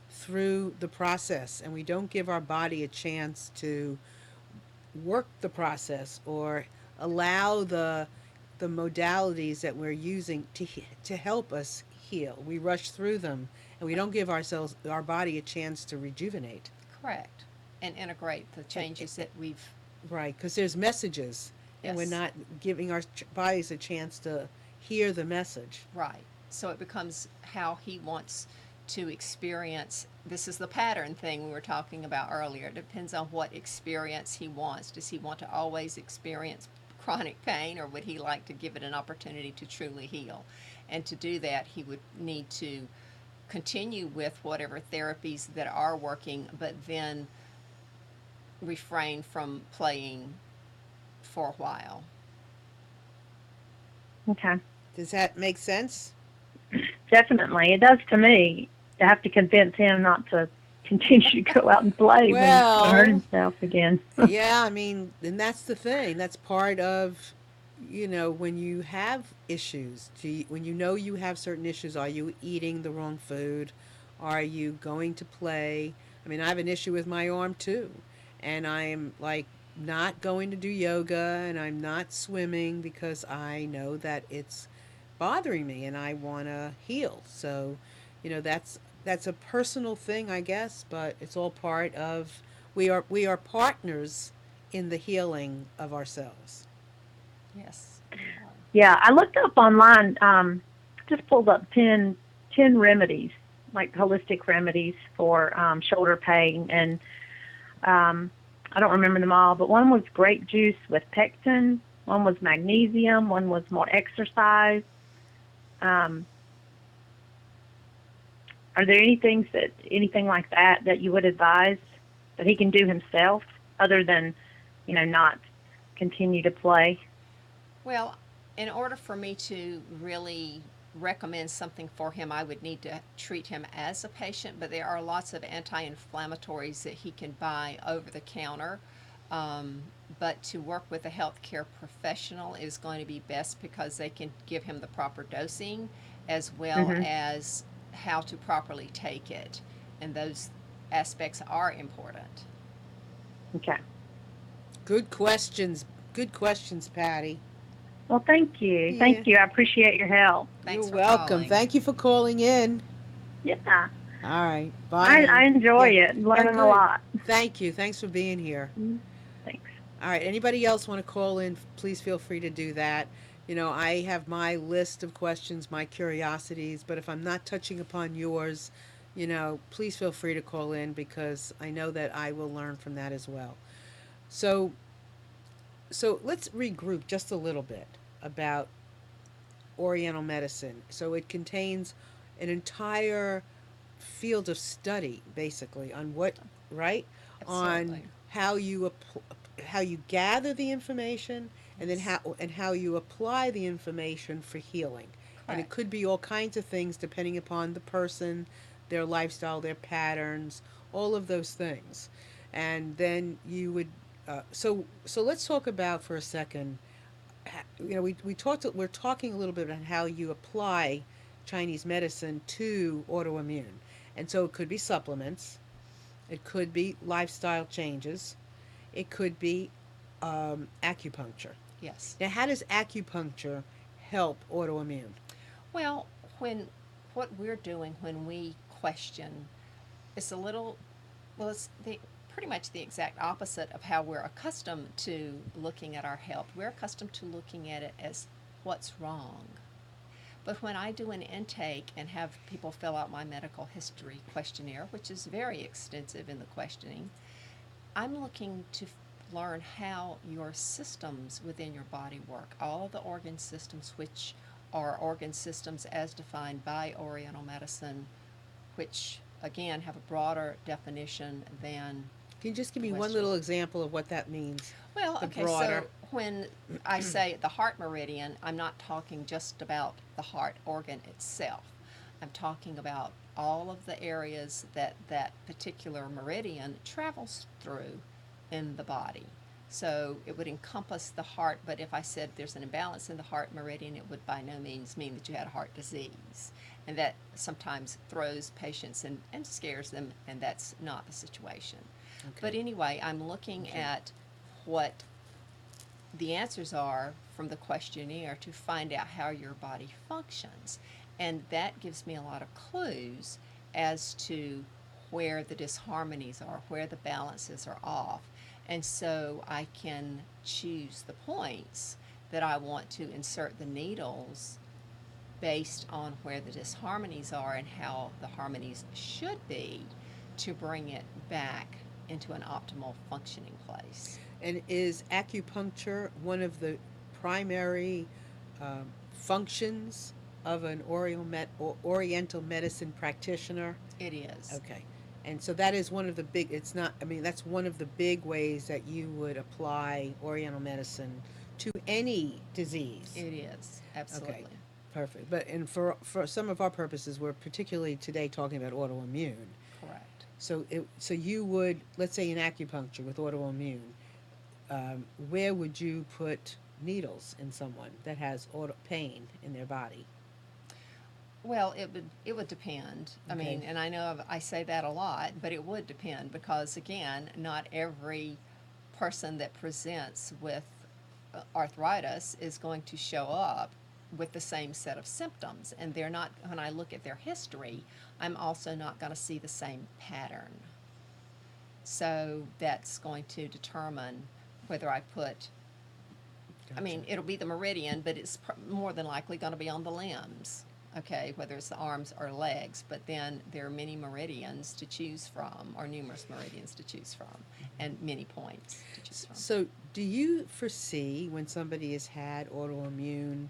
through the process and we don't give our body a chance to work the process or allow the modalities that we're using to help us heal. We rush through them and we don't give our body a chance to rejuvenate. Correct. And integrate the changes that we've. Right, because there's messages and we're Yes. not giving our bodies a chance to hear the message. Right. So it becomes how he wants to experience. This is the pattern thing we were talking about earlier. It depends on what experience he wants. Does he want to always experience chronic pain, or would he like to give it an opportunity to truly heal? And to do that, he would need to continue with whatever therapies that are working, but then refrain from playing for a while. Okay. Does that make sense? Definitely. It does to me. I have to convince him not to continue to go out and play when he's going to hurt Well, himself again. yeah, I mean, and that's the thing. That's part of, when you have issues, when you have certain issues, are you eating the wrong food? Are you going to play? I mean, I have an issue with my arm too. And I'm like not going to do yoga and I'm not swimming because I know that it's bothering me and I want to heal. So, that's a personal thing, I guess, but it's all part of we are partners in the healing of ourselves. Yes. Yeah, I looked up online, just pulled up 10 remedies, like holistic remedies for shoulder pain. And I don't remember them all, but one was grape juice with pectin, one was magnesium, one was more exercise. Um, are there anything like that you would advise that he can do himself other than, not continue to play? Well, in order for me to really recommend something for him, I would need to treat him as a patient, but there are lots of anti inflammatories that he can buy over the counter. Um, but to work with a healthcare professional is going to be best because they can give him the proper dosing as well Hmm. as how to properly take it. And those aspects are important. Okay. Good questions. Good questions, Patty. Well, thank you. Yeah. Thank you. I appreciate your help. You're Thanks for welcome. calling. Thank you for calling in. Yeah. All right. Bye I now. enjoy Yeah. it. Yeah, Learning a good. lot. Thank you. Thanks for being here. Mhm. Thanks. All right. Anybody else want to call in? Please feel free to do that. I have my list of questions, my curiosities, but if I'm not touching upon yours, please feel free to call in because I know that I will learn from that as well. So, so let's regroup just a little bit about Oriental medicine. So it contains an entire field of study, basically, on what, right, on Absolutely. how you gather the information, and then Yes. how you apply the information for healing. And it Correct. could be all kinds of things depending upon the person, their lifestyle, their patterns, all of those things. And then you would so let's talk about for a second we're talking a little bit about how you apply Chinese medicine to autoimmune. And so it could be supplements, it could be lifestyle changes, it could be acupuncture. Yes. Now, how does acupuncture help autoimmune? Well, when what we're doing when we question it's a little, well, it's pretty much the exact opposite of how we're accustomed to looking at our health. We're accustomed to looking at it as what's wrong. But when I do an intake and have people fill out my medical history questionnaire, which is very extensive in the questioning, I'm looking to learn how your systems within your body work. All of the organ systems, which are organ systems as defined by Oriental medicine, which again have a broader definition than Can you just give the me one Western. little example of what that means? Well, The okay, broader. so when I say the heart meridian, I'm not talking just about the heart organ itself. I'm talking about all of the areas that that particular meridian travels through in the body. So it would encompass the heart, but if I said there's an imbalance in the heart meridian, it would by no means mean that you had a heart disease. And that sometimes throws patients and scares them, and that's not the situation. But Okay. anyway, I'm looking Okay. at what the answers are from the questionnaire to find out how your body functions. And that gives me a lot of clues as to where the disharmonies are, where the balances are off. And so I can choose the points that I want to insert the needles based on where the disharmonies are and how the harmonies should be to bring it back into an optimal functioning place. And is acupuncture one of the primary functions of an Oriental medicine practitioner? It is. Okay. And so that is one of the big, it's not, I mean, that's one of the big ways that you would apply Oriental medicine to any disease. It is, Okay, absolutely. perfect. But and for some of our purposes, we're particularly today talking about autoimmune. Correct. So you would, let's say in acupuncture with autoimmune, where would you put needles in someone that has pain in their body? Well, it would depend. I Okay. mean, and I know I say that a lot, but it would depend because again, not every person that presents with arthritis is going to show up with the same set of symptoms, and they're not. When I look at their history, I'm also not going to see the same pattern. So that's going to determine whether I put, I Gotcha. mean, it'll be the meridian, but it's more than likely going to be on the limbs, okay, whether it's the arms or legs. But then there are many meridians to choose from, or numerous meridians to choose from, and many points to choose from. So, do you foresee when somebody has had autoimmune,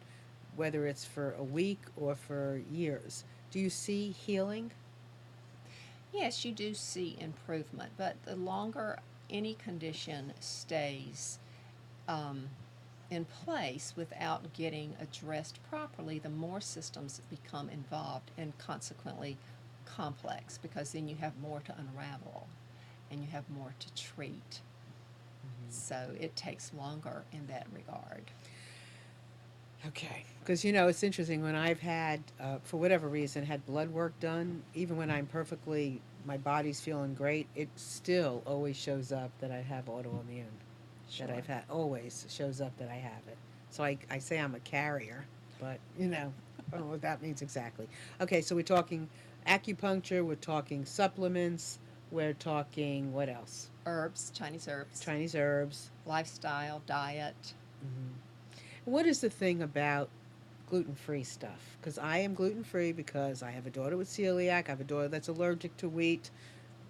whether it's for a week or for years, do you see healing? Yes, you do see improvement, but the longer any condition stays um, in place without getting addressed properly, the more systems become involved and consequently complex because then you have more to unravel and you have more to treat. So it takes longer in that regard. Okay. Because, it's interesting when I've had, for whatever reason, had blood work done, even when I'm perfectly, my body's feeling great, it still always shows up that I have autoimmune. That Sure. I've had, always shows up that I have it. So I say I'm a carrier, but, I don't know what that means exactly. Okay, so we're talking acupuncture, we're talking supplements, we're talking what else? Herbs, Chinese herbs, Chinese herbs. lifestyle, diet. Hmm. What is the thing about gluten-free stuff? Because I am gluten-free because I have a daughter with celiac. I have a daughter that's allergic to wheat.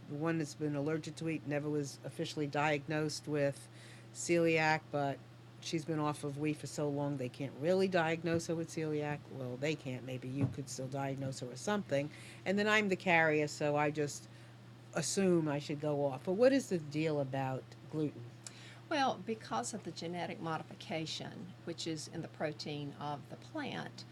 The one that's been allergic to wheat never was officially diagnosed with celiac, but she's been off of wheat for so long they can't really diagnose her with celiac. Well, they can't. Maybe you could still diagnose her with something. And then I'm the carrier, so I just assume I should go off. But what is the deal about gluten? Well, because of the genetic modification, which is in the protein of the plant,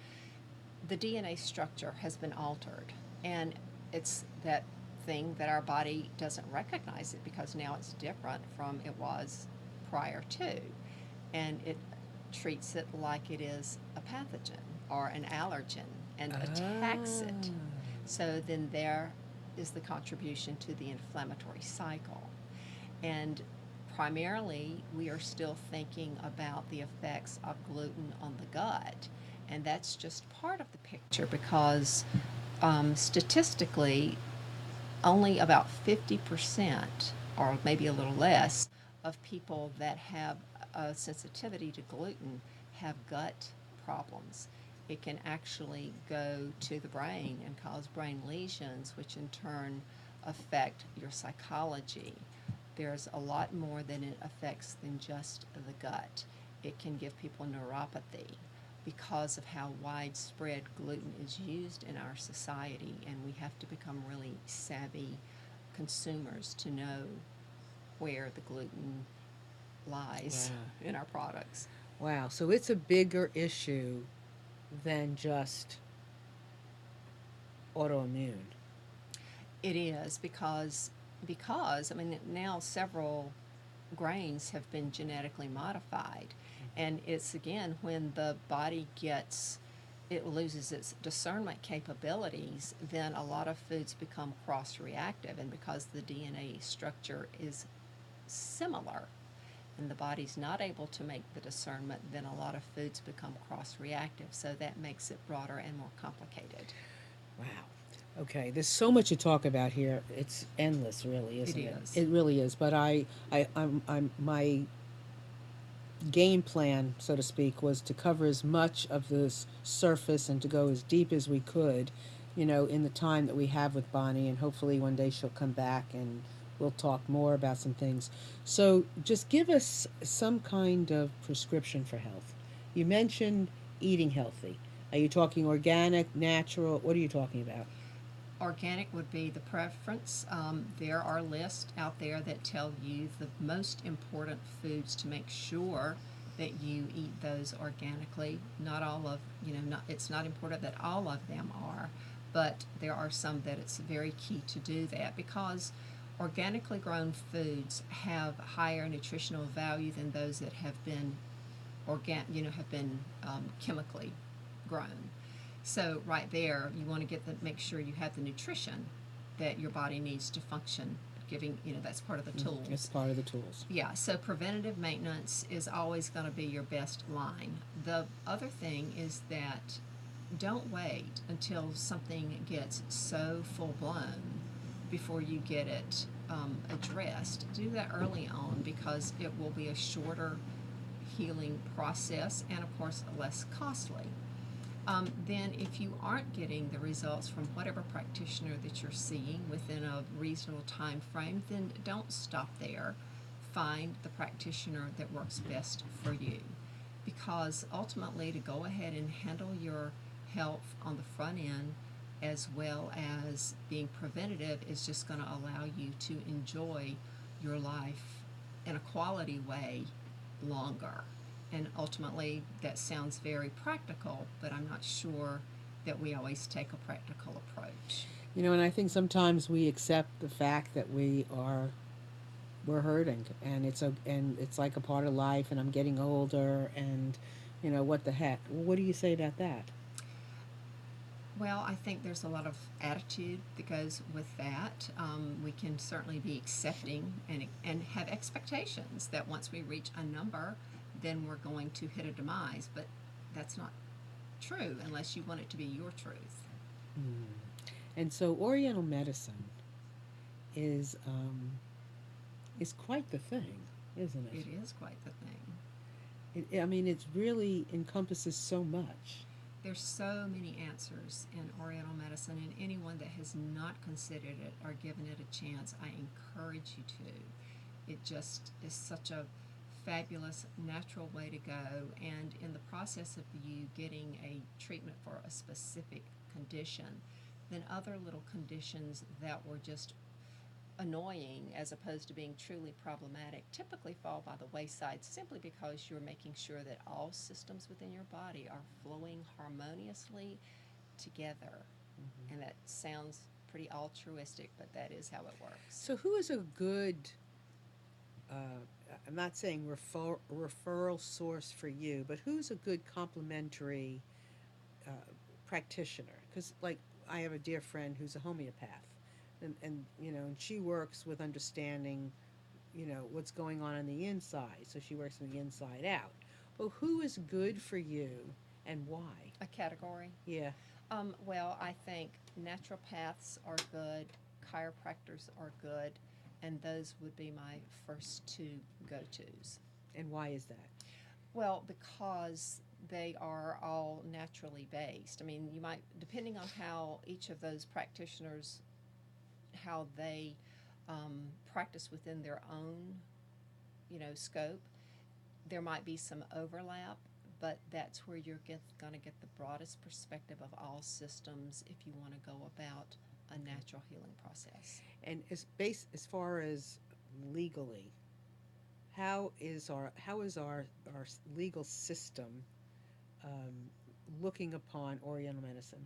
the DNA structure has been altered. And it's that thing that our body doesn't recognize it because now it's different from it was prior to. And it treats it like it is a pathogen or an allergen and attacks Ah. it. So then there is the contribution to the inflammatory cycle. And primarily, we are still thinking about the effects of gluten on the gut. And that's just part of the picture because statistically, only about 50%, or maybe a little less, of people that have a sensitivity to gluten have gut problems. It can actually go to the brain and cause brain lesions, which in turn affect your psychology. There's a lot more than it affects than just the gut. It can give people neuropathy because of how widespread gluten is used in our society, and we have to become really savvy consumers to know where the gluten lies Wow. in our products. Wow. So it's a bigger issue than just autoimmune. It is because I mean now several grains have been genetically modified, and it's again when the body gets it loses its discernment capabilities, then a lot of foods become cross reactive, and because the DNA structure is similar and the body's not able to make the discernment, then a lot of foods become cross reactive. So that makes it broader and more complicated. Wow. Okay, there's so much to talk about here. It's endless, really, It isn't it? is. It really is. But my game plan, so to speak, was to cover as much of this surface and to go as deep as we could, in the time that we have with Bonnie. And hopefully one day she'll come back and we'll talk more about some things. So just give us some kind of prescription for health. You mentioned eating healthy. Are you talking organic, natural? What are you talking about? Organic would be the preference. There are lists out there that tell you the most important foods to make sure that you eat those organically. Not all of, not, it's not important that all of them are, but there are some that it's very key to do that because organically grown foods have higher nutritional value than those that have been have been chemically grown. So right there, you want to make sure you have the nutrition that your body needs to function. Giving that's part of the tools. It's part of the tools. Yeah. So preventative maintenance is always going to be your best line. The other thing is that don't wait until something gets so full blown before you get it addressed. Do that early on because it will be a shorter healing process and of course less costly. Then if you aren't getting the results from whatever practitioner that you're seeing within a reasonable time frame, then don't stop there. Find the practitioner that works best for you. Because ultimately, to go ahead and handle your health on the front end as well as being preventative is just going to allow you to enjoy your life in a quality way longer. And ultimately, that sounds very practical, but I'm not sure that we always take a practical approach. And I think sometimes we accept the fact that we're hurting, and it's like a part of life, and I'm getting older, and what the heck? What do you say about that? Well, I think there's a lot of attitude that goes with that. We can certainly be accepting and have expectations that once we reach a number, then we're going to hit a demise. But that's not true unless you want it to be your truth. Hmm. And so Oriental medicine is is quite the thing, isn't it? It is quite the thing. I mean, it really encompasses so much. There's so many answers in Oriental medicine, and anyone that has not considered it or given it a chance, I encourage you to. It just is such a fabulous natural way to go, and in the process of you getting a treatment for a specific condition, then other little conditions that were just annoying as opposed to being truly problematic typically fall by the wayside simply because you're making sure that all systems within your body are flowing harmoniously together. Hmm. And that sounds pretty altruistic, but that is how it works. So, who is a good, uh, I'm not saying referral source for you, but who's a good complementary uh, practitioner? Because, like, I have a dear friend who's a homeopath, and she works with understanding, what's going on the inside. So she works from the inside out. But who is good for you and why? A category? Yeah. Well, I think naturopaths are good. chiropractors are good, and those would be my first two go-tos. And why is that? Well, because they are all naturally based. I mean, you might, depending on how each of those practitioners, how they practice within their own, scope, there might be some overlap, but that's where you're going to get the broadest perspective of all systems if you want to go about a natural healing process. And as far as legally, how is our legal system looking upon Oriental medicine?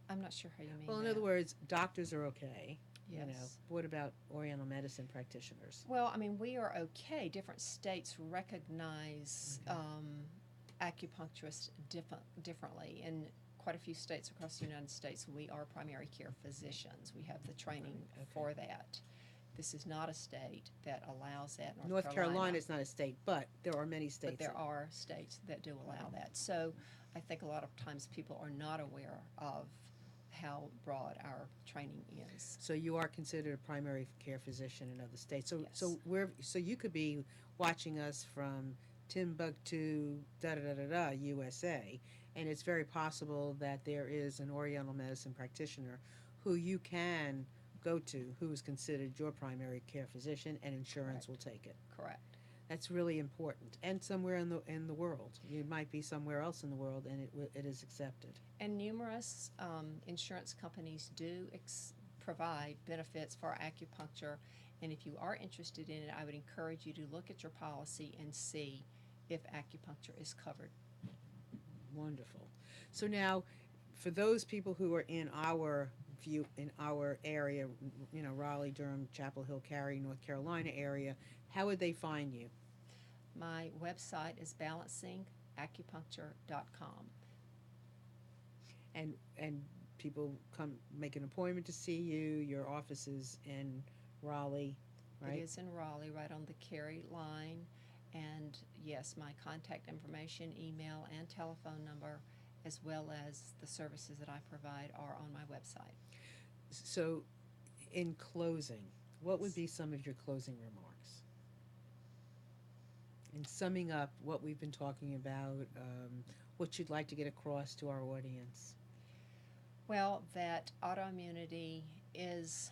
I'm not sure how you mean Well, in that. other words, doctors are okay. Yes. What about Oriental medicine practitioners? Well, I mean, we are okay. Different states recognize acupuncturists differently. In quite a few states across the United States, we are primary care physicians. We have the training for that. This is not a state that allows that. North Carolina is not a state, but there are many states. But there are states that do allow that. So I think a lot of times people are not aware of how broad our training is. So you are considered a primary care physician in other states. So Yes. so you could be watching us from Timbuktu, USA, and it's very possible that there is an Oriental medicine practitioner who you can go to, who is considered your primary care physician, and insurance Correct. will take it. Correct. That's really important. And somewhere in the world, you might be somewhere else in the world, and it is accepted. And numerous insurance companies do provide benefits for acupuncture. And if you are interested in it, I would encourage you to look at your policy and see if acupuncture is covered. Wonderful. So now, for those people who are in our area, Raleigh, Durham, Chapel Hill, Cary, North Carolina area, how would they find you? My website is balancingacupuncture.com. And people come make an appointment to see you. Your office is in Raleigh, right? It is in Raleigh, right on the Cary line. And yes, my contact information, email, and telephone number, as well as the services that I provide, are on my website. So, in closing, what would be some of your closing remarks? In summing up what we've been talking about, what you'd like to get across to our audience? Well, that autoimmunity is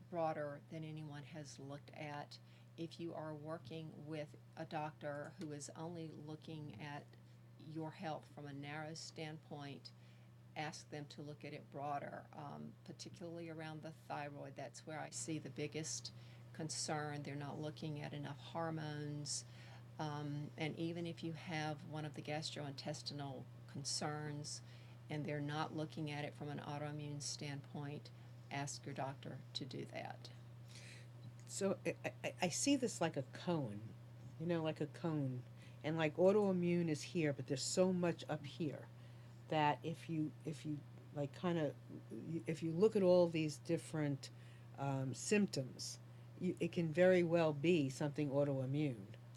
broader than anyone has looked at. If you are working with a doctor who is only looking at your health from a narrow standpoint, ask them to look at it broader, particularly around the thyroid. That's where I see the biggest concern. They're not looking at enough hormones. And even if you have one of the gastrointestinal concerns and they're not looking at it from an autoimmune standpoint, ask your doctor to do that. So I see this like a cone, like a cone. And like autoimmune is here, but there's so much up here that if you like if you look at all these different symptoms, it can very well be something autoimmune,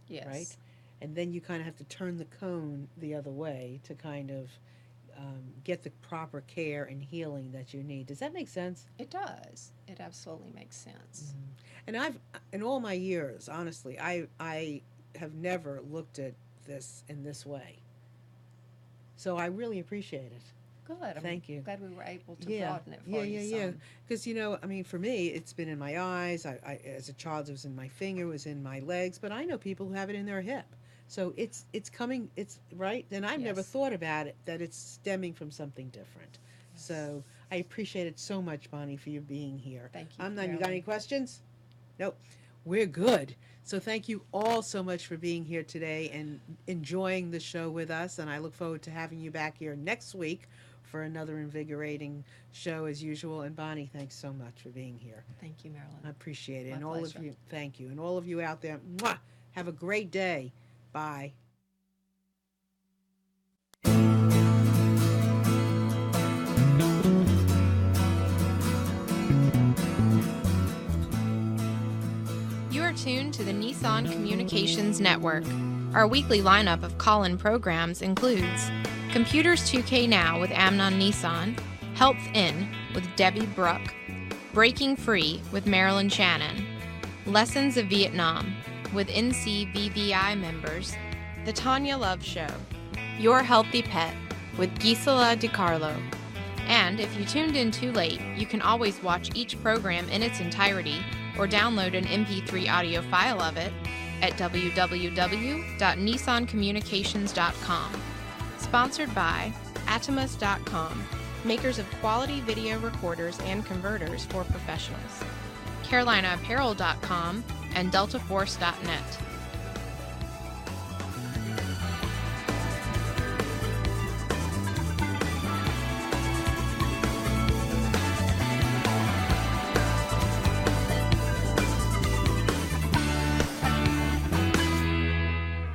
Yes. right? And then you kind of have to turn the cone the other way to kind of get the proper care and healing that you need. Does that make sense? It does. It absolutely makes sense. And in all my years, honestly, I have never looked at this in this way. So I really appreciate it. Good. Thank you. Glad we were able to Yeah, broaden it for you yeah. some. Because I mean, for me, it's been in my eyes. I as a child, it was in my finger, it was in my legs. But I know people who have it in their hip. So it's coming. It's right. And I've never Yes. thought about it that it's stemming from something different. Yes. So I appreciate it so much, Bonnie, for you being here. Thank you, I'm done. You got Carolyn. any questions? Nope. We're good. So thank you all so much for being here today and enjoying the show with us. And I look forward to having you back here next week for another invigorating show as usual. And Bonnie, thanks so much for being here. Thank you, Marilyn. I appreciate it. My And all of pleasure. you, thank you. And all of you out there, mwah, have a great day. Bye. You are tuned to the Nissan Communications Network. Our weekly lineup of call-in programs includes Computers 2K Now with Amnon Nissan, Health In with Debbie Bruck, Breaking Free with Marilyn Shannon, Lessons of Vietnam with NCVVI members, The Tanya Love Show, Your Healthy Pet with Gisela DiCarlo. And if you tuned in too late, you can always watch each program in its entirety or download an MP3 audio file of it at www.nissancommunications.com. Sponsored by Atomus.com, makers of quality video recorders and converters for professionals, CarolinaApparel.com, and DeltaForce.net.